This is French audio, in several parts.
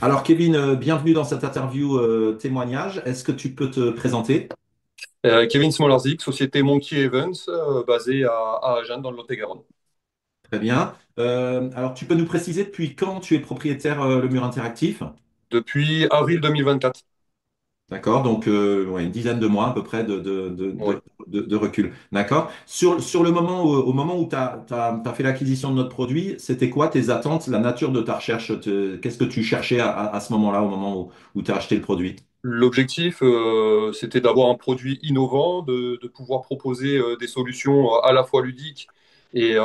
Alors Kevin, bienvenue dans cette interview témoignage. Est-ce que tu peux te présenter? Kevin Smolarzik, société Monkey Evans, basée à Agen dans le Lot-et-Garonne. Très bien. Alors tu peux nous préciser depuis quand tu es propriétaire le mur interactif? Depuis avril 2024. D'accord, donc ouais, une dizaine de mois à peu près Oui. de recul. D'accord. Sur le moment au moment où tu as fait l'acquisition de notre produit, c'était quoi tes attentes, la nature de ta recherche? Qu'est-ce que tu cherchais à ce moment-là, au moment où tu as acheté le produit? L'objectif, c'était d'avoir un produit innovant, de pouvoir proposer des solutions à la fois ludiques et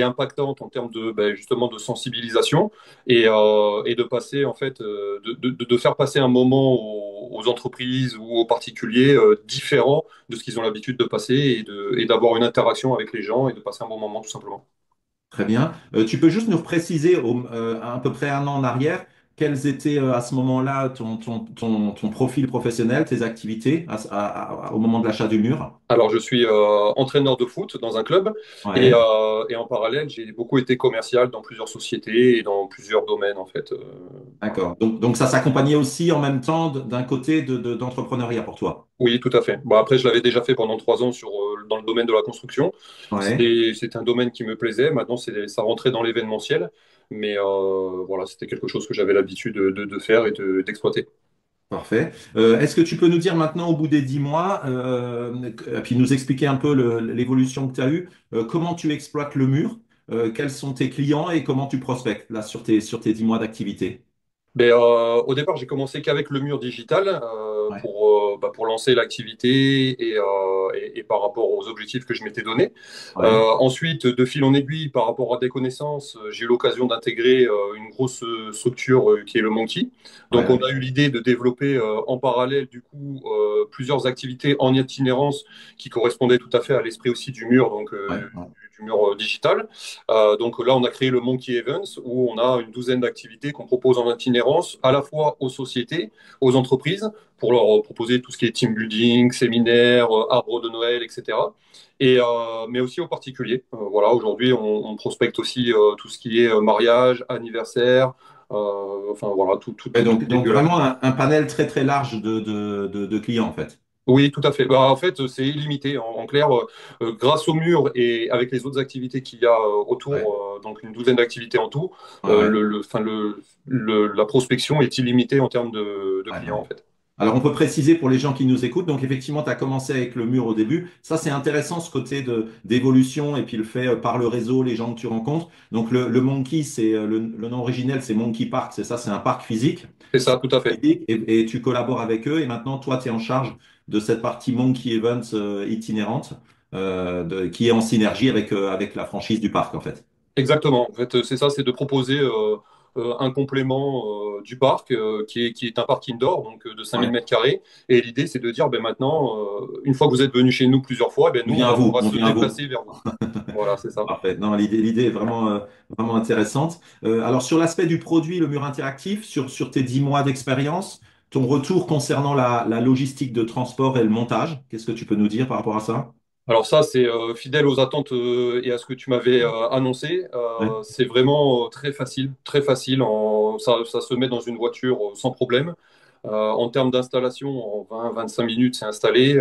impactantes en termes de justement de sensibilisation et de passer en fait de faire passer un moment aux entreprises ou aux particuliers différent de ce qu'ils ont l'habitude de passer et d'avoir une interaction avec les gens et de passer un bon moment tout simplement. Très bien. Tu peux juste nous préciser à peu près un an en arrière, quels étaient à ce moment-là ton profil professionnel, tes activités au moment de l'achat du mur? Alors, je suis entraîneur de foot dans un club Ouais. et en parallèle, j'ai beaucoup été commercial dans plusieurs sociétés et dans plusieurs domaines, en fait. Voilà. D'accord. Donc ça s'accompagnait aussi en même temps d'un côté d'entrepreneuriat pour toi. Oui, tout à fait. Bon, après, je l'avais déjà fait pendant 3 ans dans le domaine de la construction. Ouais. C'est un domaine qui me plaisait. Maintenant, ça rentrait dans l'événementiel. Mais voilà, c'était quelque chose que j'avais l'habitude de faire et d'exploiter. Parfait. Est-ce que tu peux nous dire maintenant, au bout des 10 mois, et puis nous expliquer un peu l'évolution que tu as eue, comment tu exploites le mur, quels sont tes clients et comment tu prospectes là sur tes 10 mois d'activité? Au départ, j'ai commencé qu'avec le mur digital Ouais. pour lancer l'activité et par rapport aux objectifs que je m'étais donnés. Ouais. Ensuite, de fil en aiguille, par rapport à des connaissances, j'ai eu l'occasion d'intégrer une grosse structure qui est le Monkey. Ouais. Donc, on Ouais. a eu l'idée de développer en parallèle, du coup, plusieurs activités en itinérance qui correspondaient tout à fait à l'esprit aussi du mur, donc Ouais. Ouais. du mur digital. Donc là, on a créé le Monkey Events où on a une douzaine d'activités qu'on propose en itinérance à la fois aux sociétés, aux entreprises, pour leur proposer tout ce qui est team building, séminaire, arbre de Noël, etc. Mais aussi aux particuliers. Voilà, aujourd'hui, on prospecte aussi tout ce qui est mariage, anniversaire, enfin voilà, Ouais, tout ce qui est donc de la vraiment un panel très très large de clients en fait. Oui, tout à fait. En fait, c'est illimité. En clair, grâce au mur et avec les autres activités qu'il y a Ouais. autour, donc une douzaine d'activités en tout, Ouais, ouais, la prospection est illimitée en termes de ouais, clients, ouais. en fait. Alors on peut préciser pour les gens qui nous écoutent, donc effectivement tu as commencé avec le mur au début. Ça c'est intéressant ce côté d'évolution et puis le fait par le réseau, les gens que tu rencontres. Donc le Monkey, c'est le nom originel c'est Monkey Park, c'est ça, c'est un parc physique. C'est C'est ça, un tout à parc fait. physique et tu collabores avec eux et maintenant toi tu es en charge de cette partie Monkey Events itinérante qui est en synergie avec la franchise du parc en fait. Exactement. En fait, c'est ça, c'est de proposer un complément du parc qui est un parc indoor, donc de 5000 Ouais. mètres carrés. Et l'idée, c'est de dire, ben maintenant, une fois que vous êtes venu chez nous plusieurs fois, ben On nous, vient à on vous, va on se vient à vous. déplacer vers vous. Voilà, c'est ça. Parfait. Non, l'idée est vraiment intéressante. Alors, sur l'aspect du produit, le mur interactif, sur tes 10 mois d'expérience, ton retour concernant la logistique de transport et le montage, qu'est-ce que tu peux nous dire par rapport à ça? Alors ça, c'est fidèle aux attentes et à ce que tu m'avais annoncé. Ouais. C'est vraiment très facile, très facile. Ça se met dans une voiture sans problème. En termes d'installation, en 20-25 minutes, c'est installé.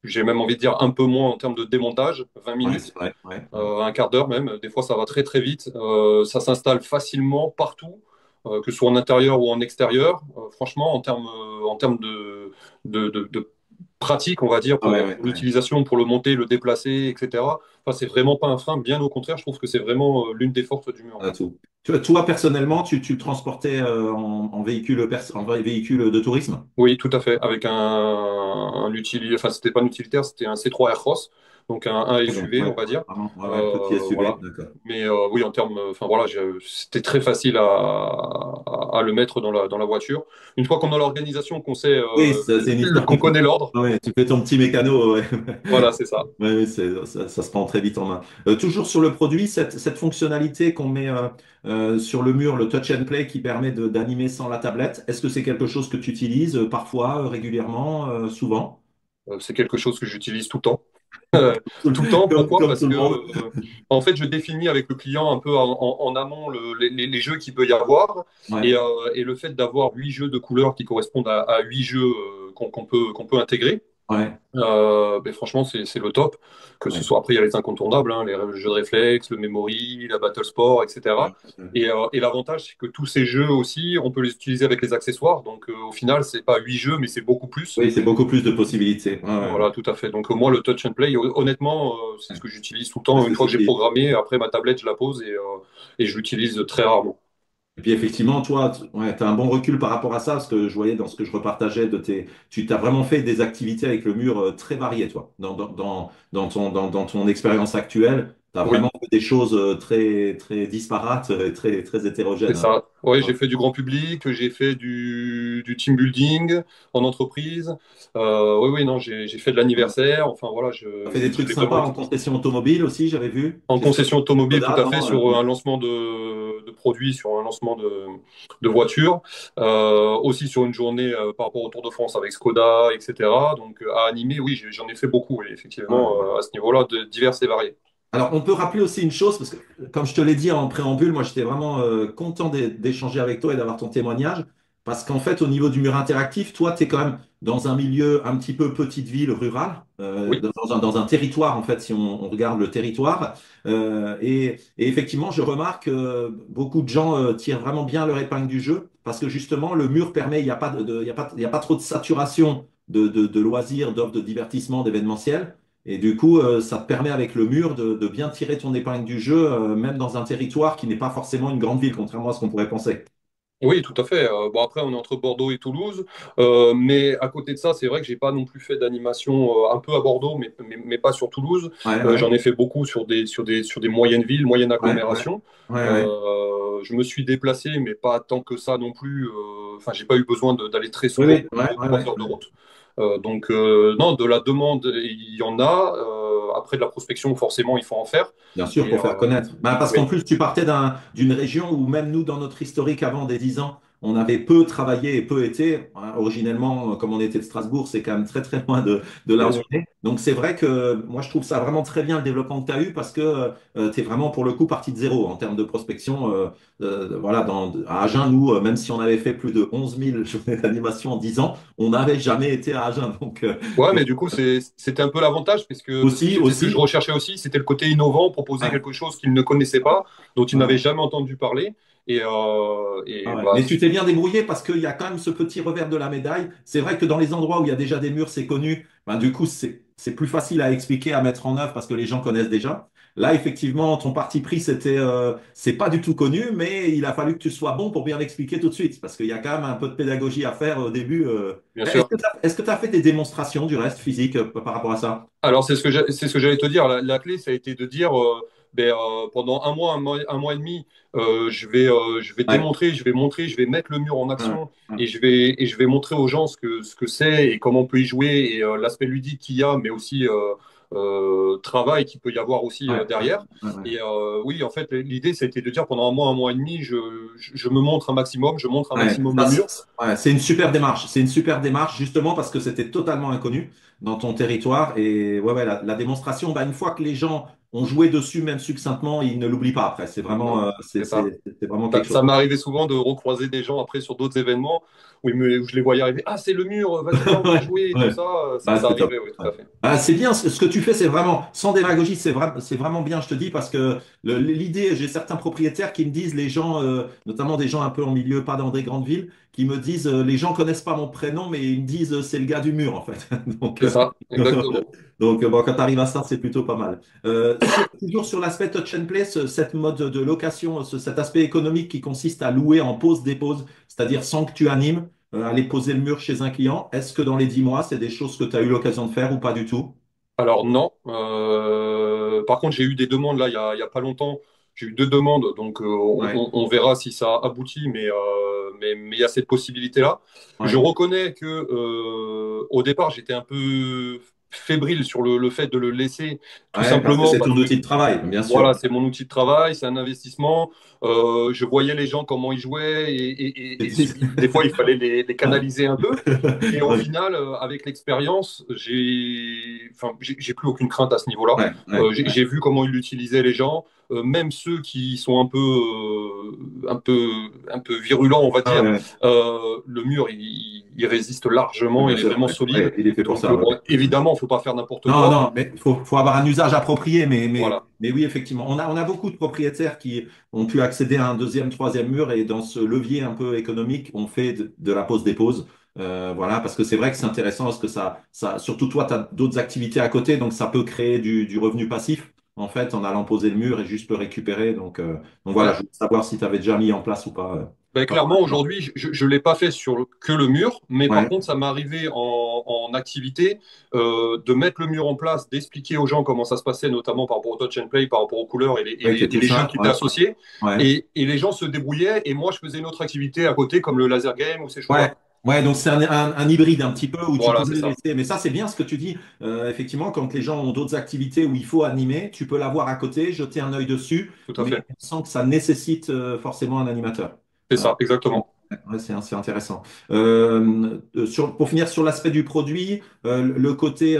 J'ai même envie de dire un peu moins en termes de démontage, 20 Ouais, c'est minutes, vrai. Ouais, ouais. un quart d'heure même. Des fois, ça va très très vite. Ça s'installe facilement partout, que ce soit en intérieur ou en extérieur. Franchement, en termes de pratique, on va dire, Ah ouais, pour ouais, ouais. l'utilisation, pour le monter, le déplacer, etc. Enfin, c'est vraiment pas un frein, bien au contraire, je trouve que c'est vraiment l'une des forces du mur, en On a fait. tout. Toi, personnellement, tu le transportais en véhicule, en véhicule de tourisme? Oui, tout à fait, avec un utilitaire, enfin, c'était pas un utilitaire, c'était un C3 Aircross, donc un Ouais, donc, SUV, ouais, on va dire. vraiment, ouais, ouais, petit SUV, Voilà. d'accord. Mais oui, en termes, enfin voilà, c'était très facile à le mettre dans la voiture. Une fois qu'on a l'organisation, qu'on sait, Oui, c'est une histoire qu'on connaît l'ordre, Ouais, tu fais ton petit mécano, ouais. voilà, c'est ça. Ouais, ouais, ça se prend très vite en main. Toujours sur le produit, cette fonctionnalité qu'on met sur le mur, le touch and play qui permet d'animer sans la tablette, est-ce que c'est quelque chose que tu utilises parfois, régulièrement, souvent? C'est quelque chose que j'utilise tout le temps. Tout le temps. Pourquoi? Comme Parce tout le que monde. en fait, je définis avec le client un peu en amont les jeux qu'il peut y avoir Ouais, et le fait d'avoir 8 jeux de couleurs qui correspondent à 8 jeux qu'on peut intégrer. ouais, Ben franchement, c'est le top. Que ce ouais, soit après, il y a les incontournables, hein, les jeux de réflexe, le memory, la battle sport, ouais, etc. ouais. Et l'avantage, c'est que tous ces jeux aussi, on peut les utiliser avec les accessoires. Donc, au final, c'est pas 8 jeux, mais c'est beaucoup plus. Oui, c'est beaucoup plus de possibilités. Ouais, ouais, ouais. Voilà, tout à fait. Donc, moi, le touch and play, honnêtement, c'est ce Ouais. que j'utilise tout le Ouais, temps. c'est Une ce fois que j'ai qui- programmé, après ma tablette, je la pose et je l'utilise très rarement. Et puis effectivement, toi, ouais, tu as un bon recul par rapport à ça, parce que je voyais dans ce que je repartageais de tes... Tu t'as vraiment fait des activités avec le mur très variées, toi. Dans ton expérience actuelle, tu as Oui. vraiment fait des choses très, très disparates, très, très C'est hétérogènes, hein. ça. Oui, Ouais. j'ai fait du grand public, j'ai fait du team building en entreprise. Oui, oui, non, j'ai fait de l'anniversaire. Enfin, voilà, Tu as fait des je trucs l'ai sympas vraiment en utilisé. concession automobile aussi, j'avais vu. En Chez concession automobile, tout Skoda, à fait, non? sur un lancement de produits, sur un lancement de voitures. Aussi sur une journée par rapport au Tour de France avec Skoda, etc. Donc, à animer, oui, j'en ai fait beaucoup, oui, effectivement, Ouais. à ce niveau-là, divers et variés. Alors, on peut rappeler aussi une chose, parce que comme je te l'ai dit en préambule, moi j'étais vraiment content d'échanger avec toi et d'avoir ton témoignage, parce qu'en fait, au niveau du mur interactif, toi, tu es quand même dans un milieu un petit peu petite ville rurale, Oui. dans un territoire, en fait, si on regarde le territoire. Et effectivement, je remarque que beaucoup de gens tirent vraiment bien leur épingle du jeu, parce que justement, le mur permet, il n'y a pas il y a pas trop de saturation de loisirs, d'offres de divertissement, d'événementiel. Et du coup, ça te permet avec le mur de bien tirer ton épingle du jeu, même dans un territoire qui n'est pas forcément une grande ville, contrairement à ce qu'on pourrait penser. Oui, tout à fait. Bon, après, on est entre Bordeaux et Toulouse. Mais à côté de ça, c'est vrai que j'ai pas non plus fait d'animation un peu à Bordeaux, mais pas sur Toulouse. Ouais, ouais, J'en ai fait beaucoup sur des moyennes villes, moyennes ouais, ouais, agglomérations. ouais, ouais, Je me suis déplacé, mais pas tant que ça non plus. Enfin, j'ai pas eu besoin d'aller très oui, souvent, oui, ouais, ouais, 3 ouais. heures de route. Donc, non, de la demande, il y en a. Après, de la prospection, forcément, il faut en faire. Bien sûr, Et, pour faire connaître. Ben, parce qu'en oui, plus, tu partais d'une région où même nous, dans notre historique avant des 10 ans, on avait peu travaillé et peu été. Hein, originellement, comme on était de Strasbourg, c'est quand même très très loin de là bien où sûr. on est. Donc c'est vrai que moi, je trouve ça vraiment très bien le développement que tu as eu parce que tu es vraiment pour le coup parti de zéro en termes de prospection. Voilà, à Agen, nous, même si on avait fait plus de 11 000 journées d'animation en 10 ans, on n'avait jamais été à Agen. Ouais, Donc, mais du coup, c'était un peu l'avantage, parce que aussi, c'est ce que je aussi. recherchais aussi, c'était le côté innovant, proposer Ouais, quelque chose qu'ils ne connaissaient pas, dont ils n'avaient ouais. jamais entendu parler. Et Ah ouais. bah, Mais tu t'es bien débrouillé parce qu'il y a quand même ce petit revers de la médaille. C'est vrai que dans les endroits où il y a déjà des murs, c'est connu. Ben, du coup, c'est plus facile à expliquer, à mettre en œuvre parce que les gens connaissent déjà. Là, effectivement, ton parti pris, c'est pas du tout connu, mais il a fallu que tu sois bon pour bien l'expliquer tout de suite parce qu'il y a quand même un peu de pédagogie à faire au début. bien Est-ce sûr. que est-ce que tu as fait des démonstrations du reste physique par rapport à ça? Alors, c'est ce que j'allais te dire. La clé, ça a été de dire, pendant un mois et demi, je vais Ouais, démontrer, je vais montrer, je vais mettre le mur en ouais, action ouais, et je vais montrer aux gens ce que c'est et comment on peut y jouer et l'aspect ludique qu'il y a, mais aussi travail qu'il peut y avoir aussi ouais, ouais, derrière. ouais, ouais. Et oui, en fait, l'idée, ça a été de dire pendant un mois et demi, je me montre un maximum, je montre un Ouais, maximum le ça, mur. ouais, c'est une super démarche. C'est une super démarche justement parce que c'était totalement inconnu dans ton territoire. Et ouais, ouais, la démonstration, bah, une fois que les gens ont joué dessus, même succinctement, ils ne l'oublient pas après. C'est vraiment, Non, c'est ça. c'est vraiment Ça, quelque chose. ça m'est arrivé souvent de recroiser des gens après sur d'autres événements où je les voyais arriver. Ah, c'est le mur, vas-y, viens, on va Ouais, jouer et tout ouais. ça. Ça, Ah, ça c'est top. arrivait, oui, Ouais. tout à fait. Ah, c'est bien, ce que tu fais, c'est vraiment, sans démagogie, c'est vraiment bien, je te dis, parce que l'idée, j'ai certains propriétaires qui me disent, les gens, notamment des gens un peu en milieu, pas dans des grandes villes, qui me disent, les gens connaissent pas mon prénom, mais ils me disent, c'est le gars du mur, en fait. Donc, C'est ça, exactement. donc bon, quand tu arrives à ça, c'est plutôt pas mal. Toujours sur l'aspect touch and play, cette mode de location, cet aspect économique qui consiste à louer en pause-dépose, c'est-à-dire sans que tu animes aller poser le mur chez un client. Est-ce que dans les 10 mois, c'est des choses que tu as eu l'occasion de faire ou pas du tout? Alors, non. Par contre, j'ai eu des demandes là, il y a pas longtemps. J'ai eu 2 demandes, donc Ouais, on verra si ça aboutit, mais il y a cette possibilité-là. Je ouais, reconnais que au départ, j'étais un peu fébrile sur le fait de le laisser, tout Ouais, parce que simplement c'est parce ton que outil de travail, bien sûr. voilà, c'est mon outil de travail, c'est un investissement. Je voyais les gens comment ils jouaient des fois il fallait les canaliser un peu. Et au Ok. final, avec l'expérience, j'ai plus aucune crainte à ce niveau-là. Ouais, ouais, ouais. J'ai vu comment ils l'utilisaient les gens, même ceux qui sont un peu virulents, on va Ah, dire. ouais, Le mur, il résiste ouais, largement, bien il est sûr. vraiment Ouais, ouais, solide. il est fait pour Donc, ça. Ouais. bon, évidemment, il ne faut pas faire n'importe Non, quoi. non, mais faut avoir un usage approprié. Voilà. Mais oui, effectivement, on a beaucoup de propriétaires qui ont pu accéder à un deuxième, troisième mur et dans ce levier un peu économique, on fait de la pose-dépose. Voilà, parce que c'est vrai que c'est intéressant parce que surtout toi, tu as d'autres activités à côté, donc ça peut créer du revenu passif, en fait, en allant poser le mur et juste le récupérer. Donc voilà, Ouais. je voulais savoir si tu avais déjà mis en place ou pas. Ben, Pas mal. clairement, aujourd'hui, je ne l'ai pas fait sur que le mur, mais par Ouais, contre, ça m'est arrivé en activité de mettre le mur en place, d'expliquer aux gens comment ça se passait, notamment par rapport au touch and play, par rapport aux couleurs ouais, qui et était les jeux ça. qui étaient Ouais, associés. ouais. Et les gens se débrouillaient, et moi, je faisais une autre activité à côté, comme le laser game ou ces Ouais, choses-là. ouais, donc c'est un hybride un petit peu où tu Voilà, pouvais c'est les ça. laisser. Mais ça, c'est bien ce que tu dis. Effectivement, quand les gens ont d'autres activités où il faut animer, tu peux l'avoir à côté, jeter un œil dessus, Tout à mais fait. sans que ça nécessite forcément un animateur. C'est Euh, ça, exactement. ouais, c'est intéressant. Pour finir sur l'aspect du produit, le côté,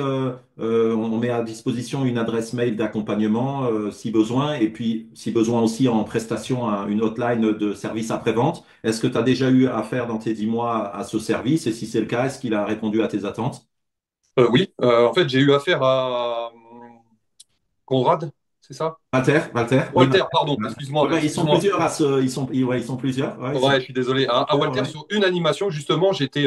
on met à disposition une adresse mail d'accompagnement si besoin, et puis si besoin aussi en prestation, une hotline de service après-vente. Est-ce que tu as déjà eu affaire dans tes 10 mois à ce service? Et si c'est le cas, est-ce qu'il a répondu à tes attentes? Oui, en fait, j'ai eu affaire à Conrad, c'est ça? Walter, oui, Walter, pardon, Ouais, excuse-moi, ouais, ils sont excuse-moi. plusieurs ils sont plusieurs, ouais, ils sont Ouais, je suis désolé. À plusieurs, Walter, ouais. sur une animation, justement, j'étais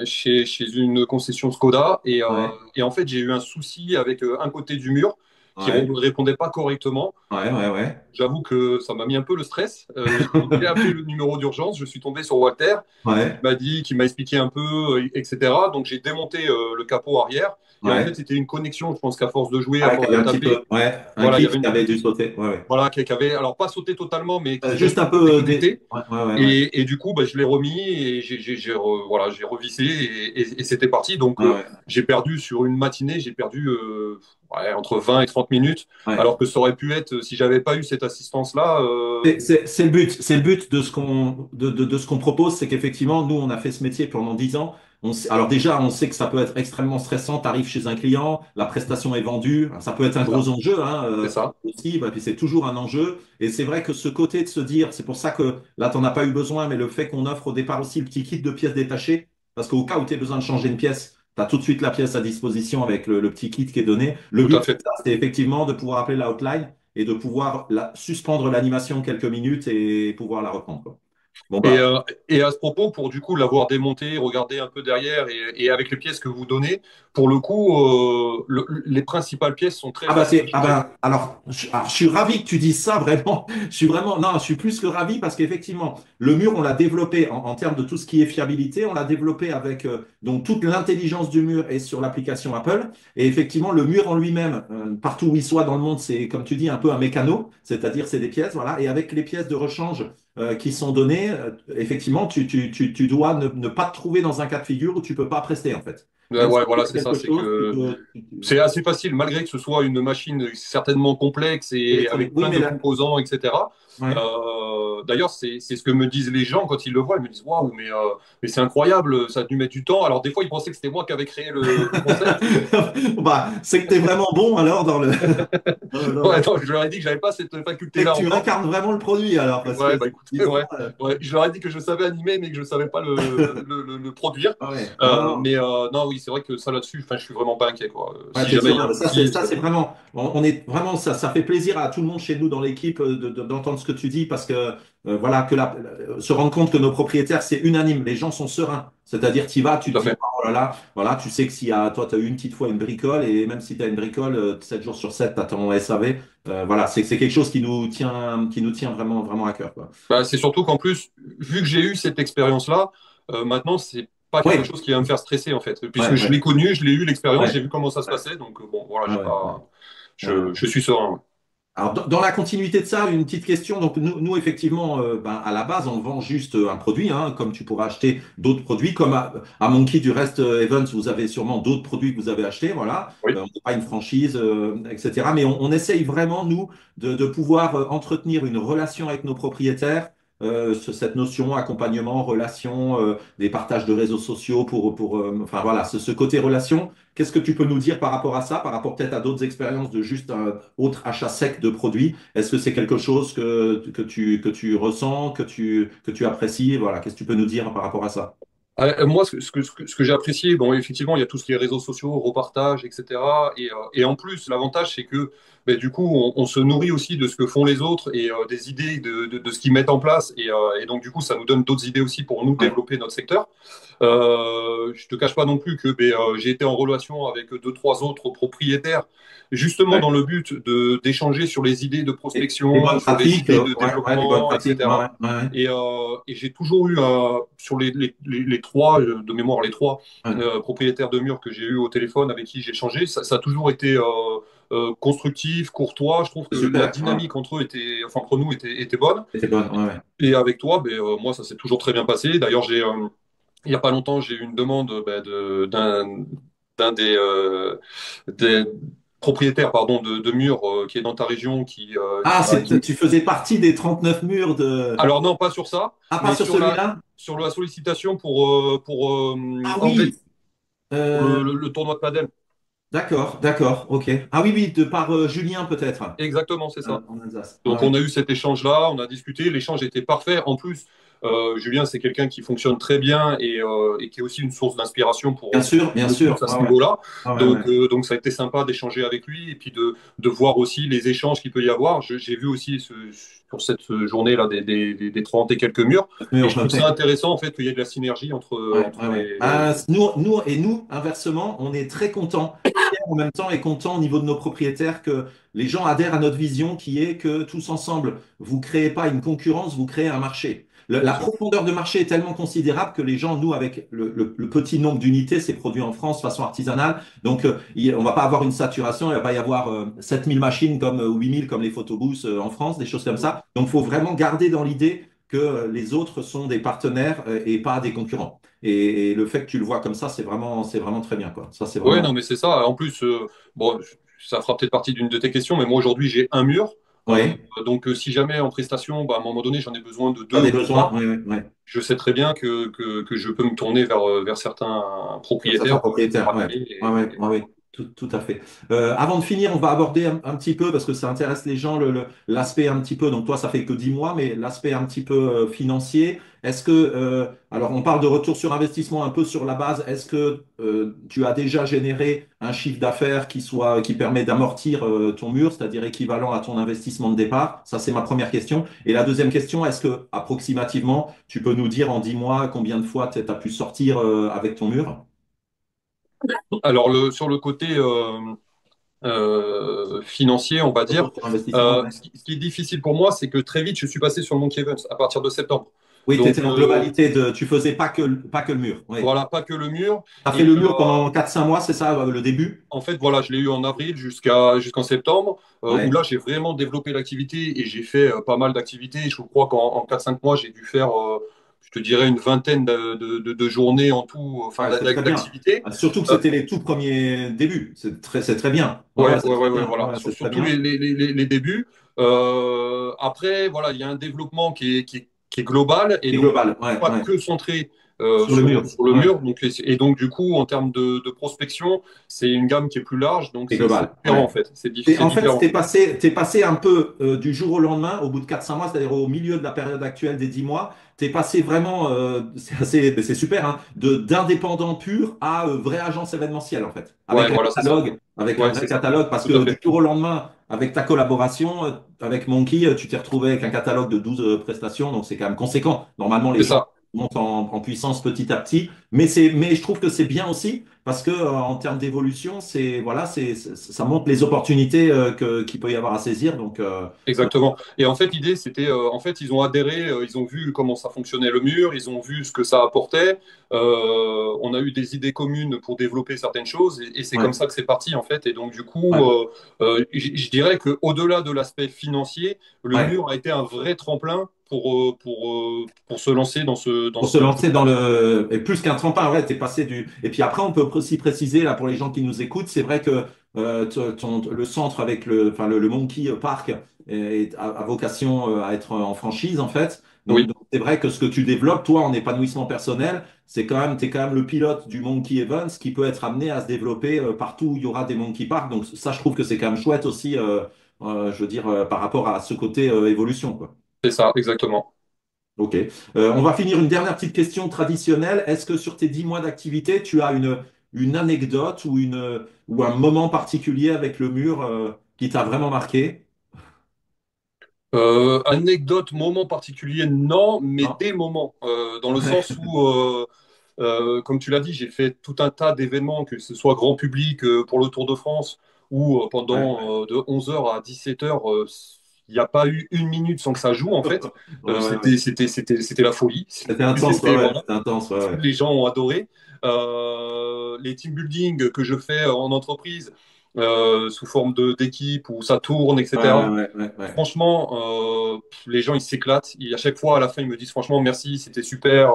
chez une concession Skoda Ouais, et en fait, j'ai eu un souci avec un côté du mur qui ouais, ne répondait pas correctement. ouais. J'avoue que ça m'a mis un peu le stress. J'ai appelé le numéro d'urgence, je suis tombé sur Walter Ouais, qui m'a expliqué un peu, etc. Donc j'ai démonté le capot arrière et en fait, ouais. c'était une connexion. Je pense qu'à force de jouer, à Ah, qu'il force y de avait un petit peu, taper, ouais, un voilà, il y avait clic une qui avait petite dû sauter. Ouais, ouais. voilà, qui avait, alors pas sauté totalement, mais qui Juste un s'était peu connecté. ouais, ouais, ouais. Et du coup, bah, je l'ai remis et voilà, j'ai revissé et c'était parti. Donc, Ouais, ouais, j'ai perdu sur une matinée, j'ai perdu ouais, entre 20 et 30 minutes, ouais. alors que ça aurait pu être, si j'avais pas eu cette assistance-là, C'est le but de de ce qu'on propose, c'est qu'effectivement, nous, on a fait ce métier pendant 10 ans. Alors déjà, on sait que ça peut être extrêmement stressant. Tu arrives chez un client, la prestation est vendue. Ça peut être un c'est ça. gros enjeu hein, C'est ça. aussi, bah, puis c'est toujours un enjeu. Et c'est vrai que ce côté de se dire, c'est pour ça que là, tu n'en as pas eu besoin, mais le fait qu'on offre au départ aussi le petit kit de pièces détachées, parce qu'au cas où tu as besoin de changer une pièce, tu as tout de suite la pièce à disposition avec le petit kit qui est donné. Le Tout à but, c'est fait. ça, c'est effectivement de pouvoir appeler la hotline et de pouvoir suspendre l'animation quelques minutes et pouvoir la reprendre, quoi. Bon, Et, bah, euh, et à ce propos, pour du coup l'avoir démonté, regarder un peu derrière et avec les pièces que vous donnez, pour le coup, les principales pièces sont très faciles à changer. alors, je suis ravi que tu dises ça, vraiment. Je suis vraiment, non, je suis plus que ravi parce qu'effectivement, le mur, on l'a développé en termes de tout ce qui est fiabilité, on l'a développé avec donc toute l'intelligence du mur est sur l'application Apple. Et effectivement, le mur en lui-même, partout où il soit dans le monde, c'est comme tu dis un peu un mécano, c'est-à-dire c'est des pièces, voilà. Et avec les pièces de rechange qui sont données, effectivement, tu dois ne pas te trouver dans un cas de figure où tu peux pas prester en fait. Même si Ouais, voilà, c'est c'est ça. quelque C'est chose, que c'est assez facile, malgré que ce soit une machine certainement complexe et électronique. avec Oui, plein mais de là, composants, etc. ouais. D'ailleurs, c'est ce que me disent les gens quand ils le voient. Ils me disent, waouh, mais c'est incroyable, ça a dû mettre du temps. Alors, des fois, ils pensaient que c'était moi qui avais créé le concept. Bah, c'est que tu es vraiment bon alors Ouais, non, je leur ai dit que j'avais pas cette c'est que faculté-là tu encore. incarnes vraiment le produit alors, parce que Ouais, bah écoute, disons, ouais. Ouais, je leur ai dit que je savais animer, mais que je savais pas le produire. ouais, non, non. Non, oui, c'est vrai que ça là-dessus, enfin, je suis vraiment pas inquiet, quoi. Ouais, Si t'es jamais il y a serein. un Mais souci, ça, c'est vraiment, on est vraiment, ça fait plaisir à tout le monde chez nous dans l'équipe d'entendre ce que tu dis parce que, voilà, se rendre compte que nos propriétaires, c'est unanime. Les gens sont sereins. C'est-à-dire, tu y vas, tu tout te à dis, fait. oh là là, voilà, tu sais que si toi, tu as eu une petite fois une bricole et même si tu as une bricole, 7 jours sur 7, tu as ton SAV. Voilà, c'est quelque chose qui nous tient vraiment, vraiment à cœur, quoi. Bah, c'est surtout qu'en plus, vu que j'ai eu cette expérience-là, maintenant, c'est pas quelque Ouais, chose qui va me faire stresser, en fait. Puisque ouais, je l'ai ouais, connu, je l'ai eu l'expérience, ouais, j'ai vu comment ça se ouais, passait. Donc, bon, voilà, ouais, j'ai ouais, ouais. pas, Ouais. je suis serein. Alors, dans la continuité de ça, une petite question. Donc, nous effectivement, ben, à la base, on vend juste un produit, hein, comme tu pourras acheter d'autres produits, comme à Monkey, du reste, Evans, vous avez sûrement d'autres produits que vous avez achetés, voilà. Oui. On n'est pas une franchise, etc. Mais on essaye vraiment, nous, de pouvoir entretenir une relation avec nos propriétaires. Cette notion accompagnement, relation, des partages de réseaux sociaux enfin voilà, ce côté relation. Qu'est-ce que tu peux nous dire par rapport à ça, par rapport peut-être à d'autres expériences de juste un autre achat sec de produits? Est-ce que c'est quelque chose que tu ressens, que tu apprécies? Voilà, qu'est-ce que tu peux nous dire par rapport à ça? Moi, ce que j'ai apprécié, bon, effectivement, il y a tout ce qui est réseaux sociaux, repartage, etc. Et en plus, l'avantage, c'est que ben, du coup, on se nourrit aussi de ce que font les autres et des idées de ce qu'ils mettent en place. Et donc, du coup, ça nous donne d'autres idées aussi pour nous Ouais, développer notre secteur. Je te cache pas non plus que ben, j'ai été en relation avec deux, trois autres propriétaires, justement ouais. dans le but d'échanger sur les idées de Les prospection, bonnes sur les pratiques, idées de ouais, les bonnes développement, pratiques, ouais, etc. ouais, Et j'ai toujours eu, sur les trois, de mémoire, les trois ouais. propriétaires de murs que j'ai eu au téléphone avec qui j'ai échangé, ça a toujours été constructif, courtois. Je trouve C'est que la super, ouais. dynamique entre eux était, enfin, entre nous était bonne. C'était bonne, ouais, ouais. Et avec toi, ben, moi, ça s'est toujours très bien passé. D'ailleurs, il n'y a pas longtemps, j'ai eu une demande ben, d'un des propriétaires pardon, de murs qui est dans ta région Ah, qui tu faisais partie des 39 murs de... Alors non, pas sur ça, Ah, pas mais sur celui-là? sur la sollicitation pour Ah Angers, oui, pour euh, le tournoi de padel. d'accord, d'accord, ok. Ah oui, oui, de par Julien peut-être, Exactement, c'est ça. en Alsace. Ouais, Donc ouais. on a eu cet échange-là, on a discuté, l'échange était parfait. En plus, Julien, c'est quelqu'un qui fonctionne très bien et qui est aussi une source d'inspiration pour Bien nous tous sûr, à ouais, ce ouais. niveau-là. Ah ouais, ouais. Donc ça a été sympa d'échanger avec lui et puis de voir aussi les échanges qu'il peut y avoir. J'ai vu aussi sur cette journée-là des 30 et quelques murs. Et Murs, je trouve ça intéressant en fait qu'il y ait de la synergie ouais, entre ouais, ouais. les... Nous, inversement, on est très contents, fiers en même temps et contents au niveau de nos propriétaires que les gens adhèrent à notre vision qui est que tous ensemble, vous créez pas une concurrence, vous créez un marché. Bien La sûr. profondeur de marché est tellement considérable que les gens, nous, avec le petit nombre d'unités, c'est produit en France de façon artisanale. Donc, on va pas avoir une saturation, il va pas y avoir 7000 machines comme, ou 8000 comme les photobooths en France, des choses comme ça. Donc, il faut vraiment garder dans l'idée que les autres sont des partenaires et pas des concurrents. Et le fait que tu le vois comme ça, c'est vraiment très bien, quoi. Ça, c'est Ouais, vraiment. non, mais c'est ça. En plus, bon, ça fera peut-être partie d'une de tes questions, mais moi aujourd'hui j'ai un mur. Oui, Donc si jamais en prestation, bah, à un moment donné j'en ai besoin de pas deux des ou besoins. trois, Oui, oui, oui. je sais très bien que je peux me tourner vers certains Comme certains propriétaires pour propriétaires, ouais. appeler. Ouais, ouais, ouais, ouais. Tout à fait. Avant de finir, on va aborder un petit peu, parce que ça intéresse les gens, l'aspect un petit peu, donc toi, ça fait que 10 mois, mais l'aspect un petit peu financier. Est-ce que, alors on parle de retour sur investissement un peu sur la base, est-ce que tu as déjà généré un chiffre d'affaires qui permet d'amortir ton mur, c'est-à-dire équivalent à ton investissement de départ? Ça, c'est ma première question. Et la deuxième question, est-ce que, approximativement, tu peux nous dire en 10 mois combien de fois tu as pu sortir avec ton mur? Alors sur le côté financier, on va dire, Retour sur investissement, ouais. ce qui est difficile pour moi, c'est que très vite je suis passé sur le Monkey Events à partir de septembre. Oui, tu Donc étais en globalité tu faisais pas que le mur. Oui. voilà, pas que le mur. Tu as fait Et le mur pendant 4 5 mois, c'est ça, le début? en fait, voilà, je l'ai eu en avril jusqu'en septembre, où Ouais. là, j'ai vraiment développé l'activité et j'ai fait pas mal d'activités. Je crois qu'en 4-5 mois, j'ai dû faire, je te dirais, une vingtaine de journées en tout, enfin, Ouais, c'est très bien. d'activités. Ah, surtout que Euh, c'était les tout premiers débuts. C'est très bien. Ouais, ouais, ouais, c'est ouais, très ouais, ouais, bien. Ouais, voilà, ouais, c'est très surtout bien. les débuts. Après, voilà, il y a un développement qui est global et Et donc global, ouais, pas ouais. que centré Sur le mur, sur le ouais. mur. Et donc, du coup, en termes de prospection, c'est une gamme qui est plus large, donc Et c'est global, différent ouais. en fait. Et C'est en fait, différent. t'es passé un peu du jour au lendemain, au bout de 4 5 mois, c'est-à-dire au milieu de la période actuelle des 10 mois, t'es passé vraiment, c'est super, hein, d'indépendant pur à vraie agence événementielle, en fait. Ouais, voilà, c'est ça. Avec un Ouais, vrai c'est ça. catalogue, parce Tout à que du fait. jour au lendemain, avec ta collaboration, avec Monkey, tu t'es retrouvé avec un catalogue de 12 prestations, donc c'est quand même conséquent. Normalement, les C'est gens ça. monte en puissance petit à petit. Mais je trouve que c'est bien aussi parce que en termes d'évolution, ça montre les opportunités qu'il peut y avoir à saisir. Donc, Exactement. Et en fait, l'idée, c'était, en fait, ils ont adhéré, ils ont vu comment ça fonctionnait le mur, ils ont vu ce que ça apportait. On a eu des idées communes pour développer certaines choses, et c'est comme ouais, ça que c'est parti, en fait. Et donc, du coup, ouais, je dirais que au-delà de l'aspect financier, le ouais. mur a été un vrai tremplin pour se lancer dans Pour se ce lancer dans domaine. le, et plus qu'un tremplin, ouais, t'es passé du. Et puis après, on peut aussi préciser là pour les gens qui nous écoutent, c'est vrai que le centre avec enfin le Monkey Park a vocation à être en franchise en fait. Donc Oui, donc, c'est vrai que ce que tu développes, toi, en épanouissement personnel, t'es quand même le pilote du Monkey Events qui peut être amené à se développer partout où il y aura des Monkey Park. Donc ça, je trouve que c'est quand même chouette aussi, je veux dire, par rapport à ce côté évolution, quoi. c'est ça, exactement. Ok. On va finir une dernière petite question traditionnelle. Est-ce que sur tes 10 mois d'activité, tu as une anecdote ou un moment particulier avec le mur qui t'a vraiment marqué? Anecdote, moment particulier, non, mais Non? des moments, dans le sens où, comme tu l'as dit, j'ai fait tout un tas d'événements, que ce soit grand public pour le Tour de France ou Ouais. pendant de 11 heures à 17 heures, il n'y a pas eu une minute sans que ça joue, en fait. Ouais, ouais, ouais. C'était la folie. C'était intense, ouais, C'était, ouais. voilà, C'était intense, ouais, ouais. les gens ont adoré. Les team building que je fais en entreprise, sous forme d'équipe où ça tourne, Ouais, ouais, etc. ouais, ouais, ouais. Franchement, les gens ils s'éclatent. À chaque fois, à la fin, ils me disent franchement merci, c'était super,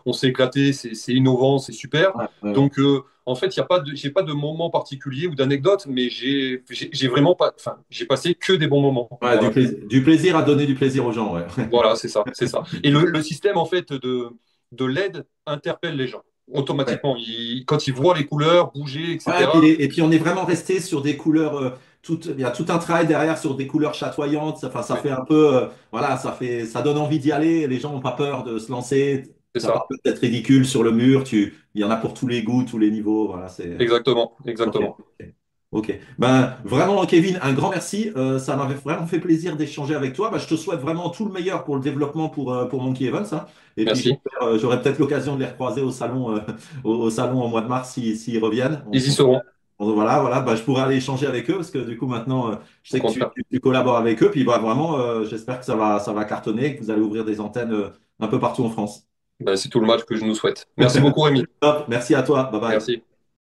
on s'est éclaté, c'est innovant, c'est super. Ouais, ouais, ouais. Donc, en fait, j'ai pas de moment particulier ou d'anecdote, mais j'ai vraiment pas, enfin, j'ai passé que des bons moments. Ouais, Voilà. du plaisir à donner du plaisir aux gens, ouais. Voilà, c'est ça, c'est ça. Et le système en fait de LED interpelle les gens Ouais. automatiquement. Quand ils voient les couleurs bouger, Ouais, etc. et puis on est vraiment resté sur des couleurs, il y a tout un travail derrière sur des couleurs chatoyantes. Enfin, ça Ouais, fait un peu, voilà, ça donne envie d'y aller. Les gens n'ont pas peur de se lancer. c'est T'as pas ça, peur d'être ridicule sur le mur. Il y en a pour tous les goûts, tous les niveaux. Voilà, exactement, ok. exactement. Ok. Ok. Ben, vraiment, Kevin, un grand merci. Ça m'avait vraiment fait plaisir d'échanger avec toi. Ben, je te souhaite vraiment tout le meilleur pour le développement pour Monkey Evans, hein. Et puis, Merci. j'aurai peut-être l'occasion de les recroiser au salon, au salon au mois de mars s'ils reviennent. Ils y seront, Voilà, voilà, bah, je pourrais aller échanger avec eux parce que du coup maintenant je au sais que contraire. tu collabores avec eux, puis bah, vraiment j'espère que ça va cartonner et que vous allez ouvrir des antennes un peu partout en France. Ben, c'est tout le mal que je nous souhaite. Merci beaucoup, Rémi. Top, merci à toi, bye bye. Merci.